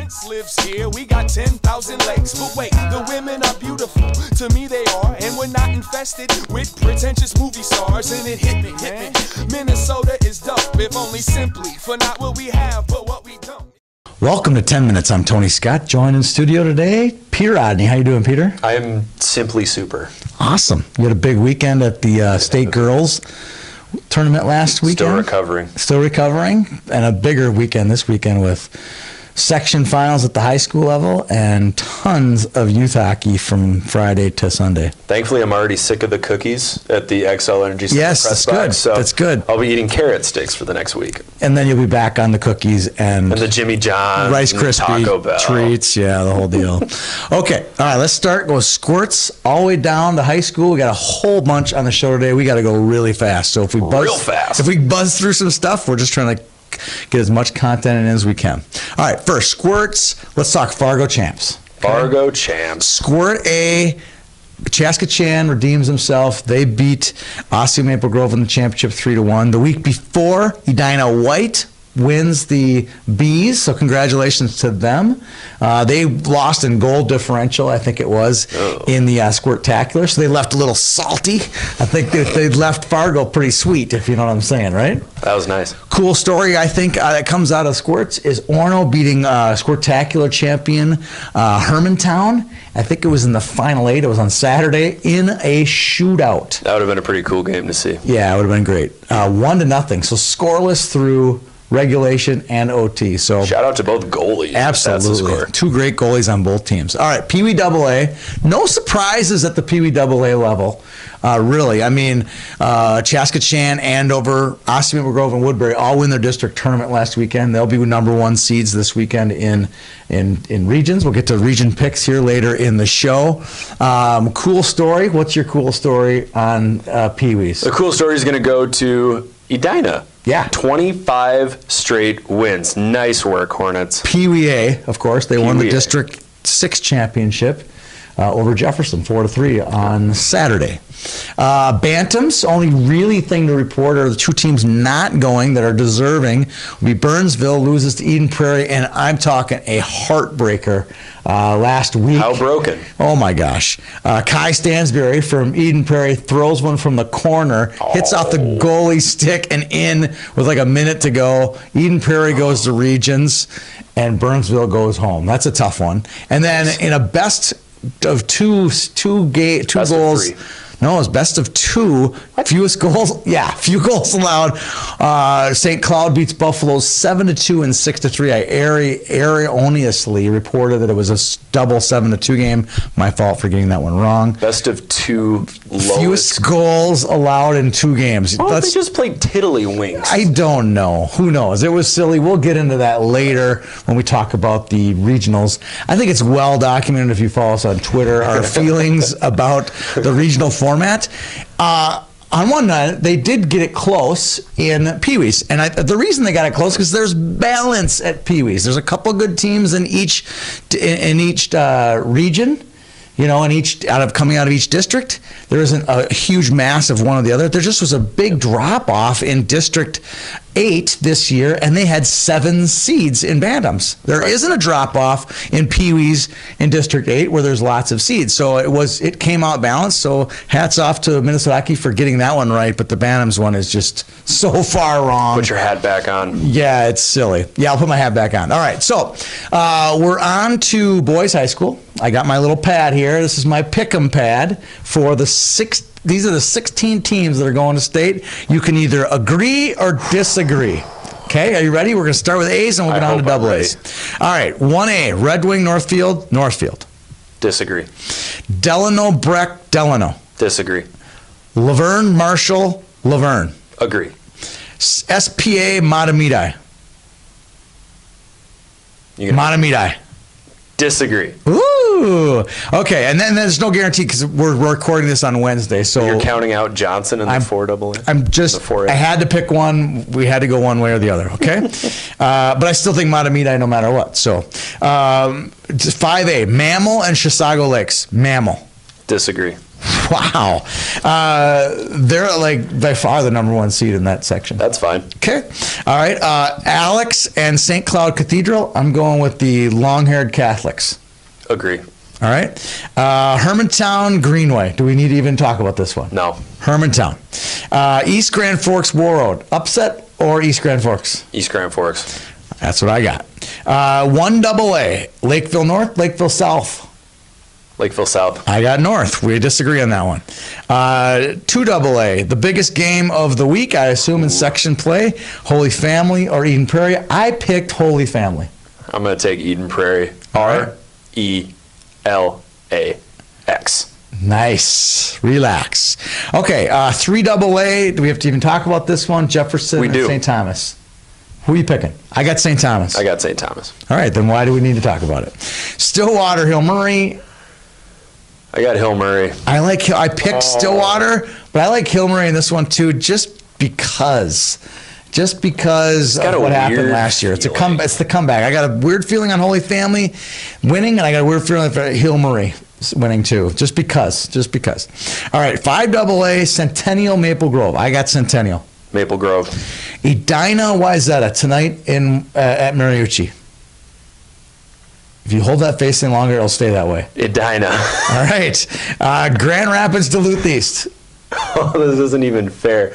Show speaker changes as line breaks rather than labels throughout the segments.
prince lives here. We got 10,000 lakes. But wait, the women are beautiful. To me they are. And we're not infested with pretentious movie stars. And it hit me, Minnesota is dope. If only simply for not what we have, but what we don't.
Welcome to 10 Minutes. I'm Tony Scott. Joined in studio today, Peter Odney. How you doing, Peter?
I am simply super.
Awesome. You had a big weekend at the State Girls Tournament last weekend. Still recovering. And a bigger weekend this weekend with section finals at the high school level and tons of youth hockey from Friday to Sunday.
Thankfully, I'm already sick of the cookies at the XL Energy Center
Yes,
press
that's good.
box, so
that's good.
I'll be eating carrot sticks for the next week.
And then you'll be back on the cookies and
the Jimmy John's,
Rice Krispie
Taco Bell
treats. Yeah, the whole deal. Okay, all right, let's start. Go squirts all the way down to high school. We got a whole bunch on the show today. We got to go really fast. So if we buzz through some stuff, we're just trying to get as much content in as we can. All right, first, squirts. Let's talk Fargo champs.
Fargo champs.
Squirt A, Chaska Chan redeems himself. They beat Osseo Maple Grove in the championship 3-1. The week before, Edina White wins the Bees, so congratulations to them. They lost in goal differential, I think it was, in the Squirtacular, so they left a little salty. I think they left Fargo pretty sweet, if you know what I'm saying, right?
That was nice.
Cool story, I think, that comes out of Squirts is Orono beating Squirtacular champion Hermantown. I think it was in the Final 8. It was on Saturday in a shootout.
That would have been a pretty cool game to see.
Yeah, it would have been great. 1-0, so scoreless through regulation and OT. So
shout out to both goalies.
Absolutely. Two great goalies on both teams. All right, Pee Wee AA. No surprises at the Pee Wee AA level, really. I mean, Chaska Chan, Andover, Osseo Maple Grove, and Woodbury all win their district tournament last weekend. They'll be number one seeds this weekend in regions. We'll get to region picks here later in the show. Cool story. What's your cool story on Pee Wees?
The cool story is going to go to Edina.
Yeah.
25 straight wins. Nice work, Hornets.
Pee Wee A, of course. They won the District 6 championship over Jefferson 4-3 on Saturday. Bantams, only really thing to report are the two teams not going that are deserving. Will be Burnsville loses to Eden Prairie, and I'm talking a heartbreaker last week.
How broken?
Oh my gosh. Kai Stansberry from Eden Prairie throws one from the corner, hits off the goalie stick and in with like a minute to go. Eden Prairie goes to regions, and Burnsville goes home. That's a tough one. And then in a best of two goals. No, it was best of two. What? Fewest goals. Yeah, few goals allowed. St. Cloud beats Buffalo 7-2 and 6-3. I erroneously reported that it was a double 7-2 game. My fault for getting that one wrong.
Best of two.
Fewest goals allowed in two games.
Why don't they just play tiddlywinks?
I don't know. Who knows? It was silly. We'll get into that later when we talk about the regionals. I think it's well documented if you follow us on Twitter, our feelings about the regional format. On one night, they did get it close in Pee Wees. And the reason they got it close is because there's balance at Pee Wees. There's a couple good teams in each region. You know, coming out of each district, there isn't a huge mass of one or the other. There just was a big drop off in District 8 this year, and they had 7 seeds in Bantams. There isn't a drop off in Pee Wees in District 8 where there's lots of seeds. So it came out balanced. So hats off to Minnesota Hockey for getting that one right, but the Bantams one is just so far wrong.
Put your hat back on.
Yeah, it's silly. Yeah, I'll put my hat back on. All right, so we're on to boys high school. I got my little pad here. This is my pick'em pad for the these are the 16 teams that are going to state. You can either agree or disagree. Okay, are you ready? We're going to start with A's and we'll get on to double A's. All right, 1A, Red Wing Northfield.
Disagree.
Delano Breck, Delano.
Disagree.
Laverne Marshall, Laverne.
Agree.
SPA Matamidi. Matamidi.
Disagree.
Ooh. Okay, and then there's no guarantee because we're recording this on Wednesday. So
you're counting out Johnson and the 4AA?
I had to pick one. We had to go one way or the other, okay? But I still think Matamidi no matter what. So 5A, Mammal and Chisago Lakes. Mammal.
Disagree.
Wow. They're like by far the number one seed in that section.
That's fine.
Okay. All right. Alex and St. Cloud Cathedral. I'm going with the long-haired Catholics.
Agree.
All right. Hermantown Greenway. Do we need to even talk about this one?
No.
Hermantown. East Grand Forks War Road. Upset or East Grand Forks?
East Grand Forks.
That's what I got. 1AA. Lakeville North, Lakeville South.
Lakeville South.
I got North. We disagree on that one. 2AA. The biggest game of the week, I assume, in section play. Holy Family or Eden Prairie. I picked Holy Family.
I'm going to take Eden Prairie.
All right.
RELAX.
Nice. Relax. Okay. 3AA. Do we have to even talk about this one? Jefferson
We
and
do.
St. Thomas. Who are you picking? I got St. Thomas.
I got St. Thomas.
All right. Then why do we need to talk about it? Stillwater, Hill Murray.
I got Hill Murray.
I picked Stillwater, but I like Hill Murray in this one too, just because of what happened last year. It's the comeback. I got a weird feeling on Holy Family winning, and I got a weird feeling for Hill Murray winning too, just because. All right, 5AA Centennial Maple Grove. I got Centennial.
Maple Grove.
Edina Wayzata tonight at Mariucci. If you hold that face any longer, it'll stay that way.
Edina.
All right. Grand Rapids, Duluth East.
Oh, this isn't even fair.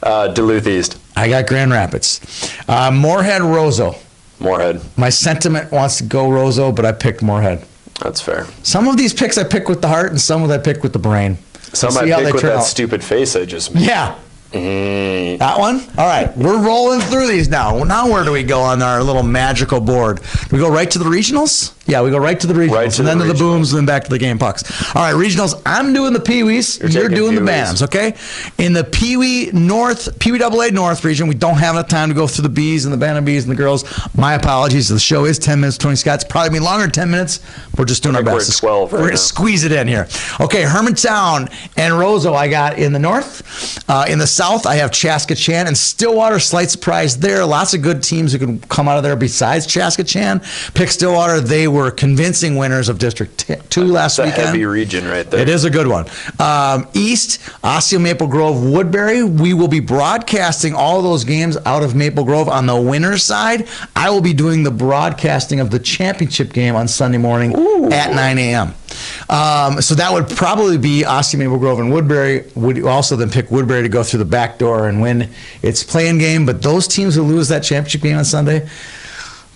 Duluth East.
I got Grand Rapids. Moorhead, Roseau.
Moorhead.
My sentiment wants to go Roseau, but I picked Moorhead.
That's fair.
Some of these picks I pick with the heart, and some of I pick with the brain.
Some
We'll see
I
how they
pick with
turn
that
out.
stupid face I just made.
Yeah. That one? All right. We're rolling through these now. Now where do we go on our little magical board? Do we go right to the regionals? Yeah, we go right to the regionals.
Right to
and then
the
to the
regionals.
booms, and then back to the game pucks. All right, regionals. I'm doing the Pee-wees. You're
taking
doing the
Pee-wees.
Bantams, okay? In the Pee-wee AA North region, we don't have enough time to go through the Bs and the Bantam Bs and the girls. My apologies. The show is 10 minutes. Tony Scott's probably been longer than 10 minutes. We're just doing our
think we're
best.
at 12
We're
right
going to
now.
squeeze it in here. Okay, Hermantown and Roseau I got in the north. In the south, I have Chaska-Chan and Stillwater. Slight surprise there. Lots of good teams who can come out of there besides Chaska-Chan. Pick Stillwater. They were convincing winners of District 2 last
It's a
weekend.
heavy region right there.
It is a good one. East, Osseo Maple Grove, Woodbury. We will be broadcasting all those games out of Maple Grove on the winner's side. I will be doing the broadcasting of the championship game on Sunday morning at 9 a.m. So that would probably be Osseo Maple Grove and Woodbury. Would also then pick Woodbury to go through the back door and win its playing game. But those teams who lose that championship game on Sunday,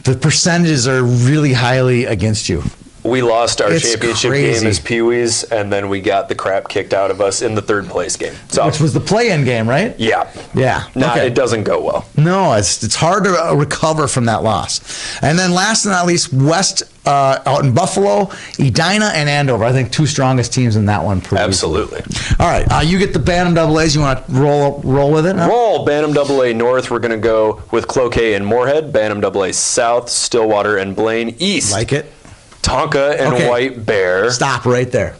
the percentages are really highly against you.
We lost our
It's
championship
crazy.
game as Pee-wees, and then we got the crap kicked out of us in the third place game. So,
Which was the play-in game, right?
yeah.
Yeah.
Nah, it doesn't go well.
No, it's hard to recover from that loss. And then last but not least, West out in Buffalo, Edina and Andover. I think two strongest teams in that one. pretty easily.
Absolutely.
All right, you get the Bantam AA's. You want to roll with it? Now?
Roll Bantam AA North. We're going to go with Cloquet and Moorhead. Bantam AA South, Stillwater and Blaine. East,
Like it?
Tonka and
Okay.
White Bear.
Stop right there.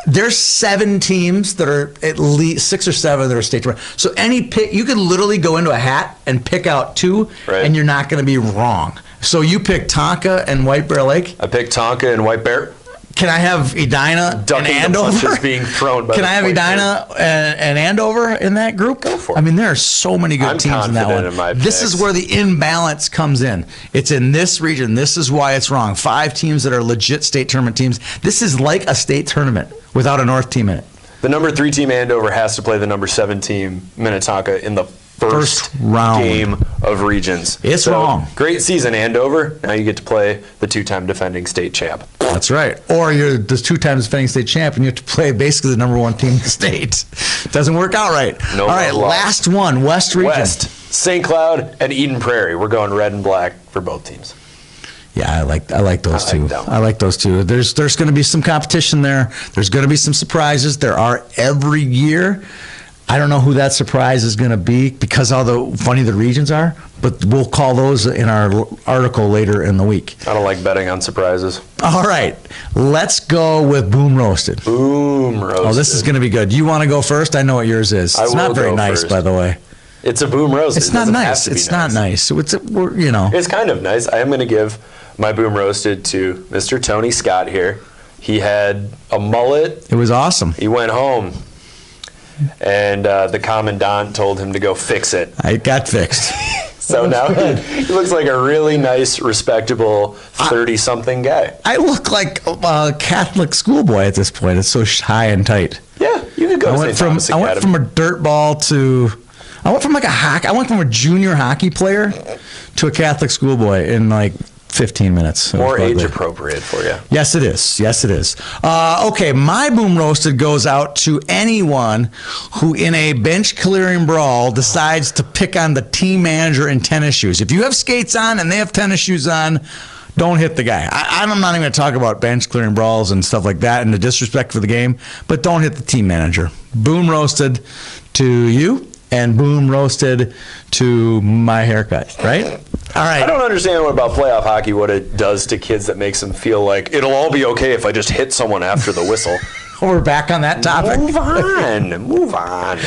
There's 7 teams that are at least 6 or 7 that are state tournament. So any pick, you could literally go into a hat and pick out 2,
Right.
and you're not going to be wrong. So you pick Tonka and White Bear Lake.
I picked Tonka and White Bear.
Can I have Edina
Ducking
and
the
Andover?
punches being thrown by
Can
the
I have
point
Edina and Andover in that group? Go
for it.
I mean, there are so many good
I'm
teams in that
confident
one.
in my
This
picks.
is where the imbalance comes in. It's in this region. This is why it's wrong. 5 teams that are legit state tournament teams. This is like a state tournament without a North team in it.
The number 3 team Andover has to play the number 7 team Minnetonka in the first
round.
game of regions.
It's wrong.
Great season, Andover. Now you get to play the 2-time defending state champ.
That's right. Or you're the 2 times defending state champ, and you have to play basically the number 1 team in the state. Doesn't work out right.
No
All right,
love.
last one, West region.
West, St. Cloud and Eden Prairie. We're going red and black for both teams.
Yeah, I like those
I
two.
like that one.
I like those two. There's going to be some competition there. There's going to be some surprises. There are every year. I don't know who that surprise is going to be because how funny the regions are, but we'll call those in our article later in the week.
I don't like betting on surprises.
All right, let's go with Boom Roasted.
Boom roasted.
Oh, this is going to be good. You want to go first? I know what yours is.
I
It's not
will
very
go
nice,
first.
by the way.
It's a boom roasted.
It's
It
not
doesn't have
nice.
to be
It's not nice. So
It's kind of nice. I am going to give my boom roasted to Mr. Tony Scott here. He had a mullet.
It was awesome.
He went home, and the commandant told him to go fix it.
It got fixed.
So now he looks like a really nice, respectable 30-something guy.
I look like a Catholic schoolboy at this point. It's so high and tight.
Yeah, you could go to St. Thomas Academy.
I went from a dirt ball to... I went from a junior hockey player to a Catholic schoolboy in like 15 minutes.
More age appropriate for you.
Yes, it is. Yes, it is. Okay, my boom roasted goes out to anyone who, in a bench clearing brawl, decides to pick on the team manager in tennis shoes. If you have skates on and they have tennis shoes on, don't hit the guy. I'm not even going to talk about bench clearing brawls and stuff like that and the disrespect for the game, but don't hit the team manager. Boom roasted to you. And boom roasted to my haircut, right? All right.
I don't understand about playoff hockey, what it does to kids that makes them feel like it'll all be okay if I just hit someone after the whistle.
We're back on that topic.
Move on.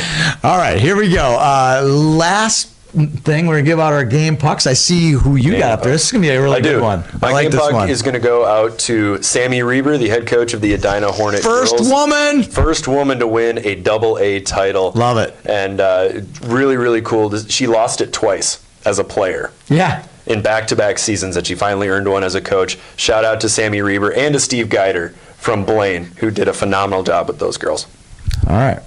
All right, here we go. Last thing, we're going to give out our game pucks. I see who you got up there. This is going to be a really good one.
My game puck is going to go out to Sammy Reber, the head coach of the Edina Hornet
First
girls. First woman to win a AA title.
Love it.
And really, really cool. She lost it twice as a player.
Yeah.
In back-to-back seasons, and she finally earned one as a coach. Shout out to Sammy Reber and to Steve Geider from Blaine, who did a phenomenal job with those girls.
All right.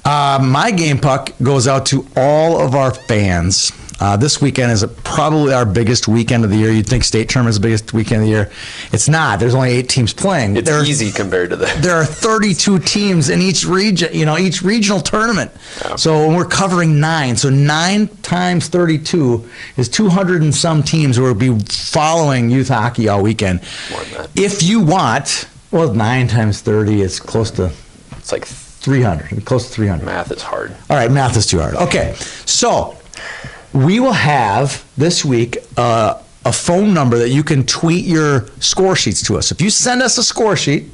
My game puck goes out to all of our fans. This weekend is probably our biggest weekend of the year. You'd think state tournament is the biggest weekend of the year. It's not. There's only 8 teams playing.
It's easy compared to that.
There are 32 teams in each region, each regional tournament.
Yeah.
So we're covering 9. So 9 times 32 is 200 and some teams who will be following youth hockey all weekend.
More than that.
If you want, 9 times 30 is close to...
It's like
300, close to 300.
Math is hard.
All right, math is too hard. Okay, so we will have this week a phone number that you can tweet your score sheets to us. If you send us a score sheet,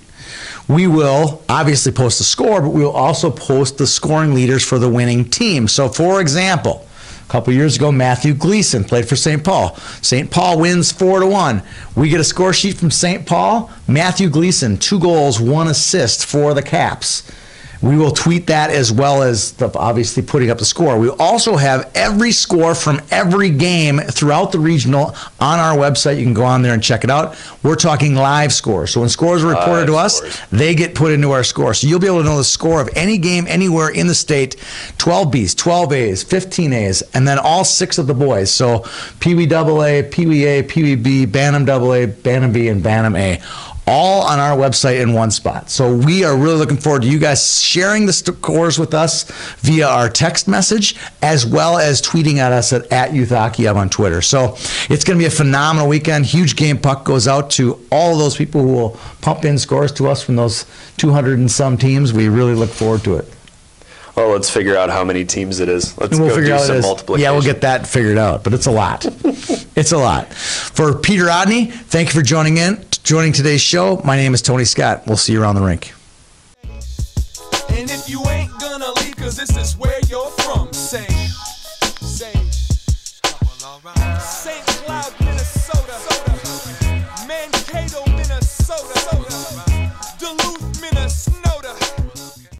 we will obviously post the score, but we will also post the scoring leaders for the winning team. So, for example, a couple years ago, Matthew Gleason played for St. Paul. St. Paul wins 4-1. We get a score sheet from St. Paul. Matthew Gleason, 2 goals, 1 assist for the Caps. We will tweet that as well as obviously putting up the score. We also have every score from every game throughout the regional on our website. You can go on there and check it out. We're talking live scores. So when scores are reported to us, they get put into our score. So you'll be able to know the score of any game anywhere in the state, 12Bs, 12As, 15As, and then all 6 of the boys. So Pee Wee AA, Pee Wee A, Pee Wee B, Bantam AA, Bantam B, and Bantam A. All on our website in one spot. So we are really looking forward to you guys sharing the scores with us via our text message, as well as tweeting at us at Youth Hockey Hub on Twitter. So it's going to be a phenomenal weekend. Huge game puck goes out to all of those people who will pump in scores to us from those 200 and some teams. We really look forward to it.
Well, let's figure out how many teams it is. Let's
we'll
go
figure
do
out
some multiplication.
Yeah, we'll get that figured out, but it's a lot. It's a lot. For Peter Odney, thank you for joining today's show. My name is Tony Scott. We'll see you around the rink.
And if you ain't gonna leave, 'cause this is where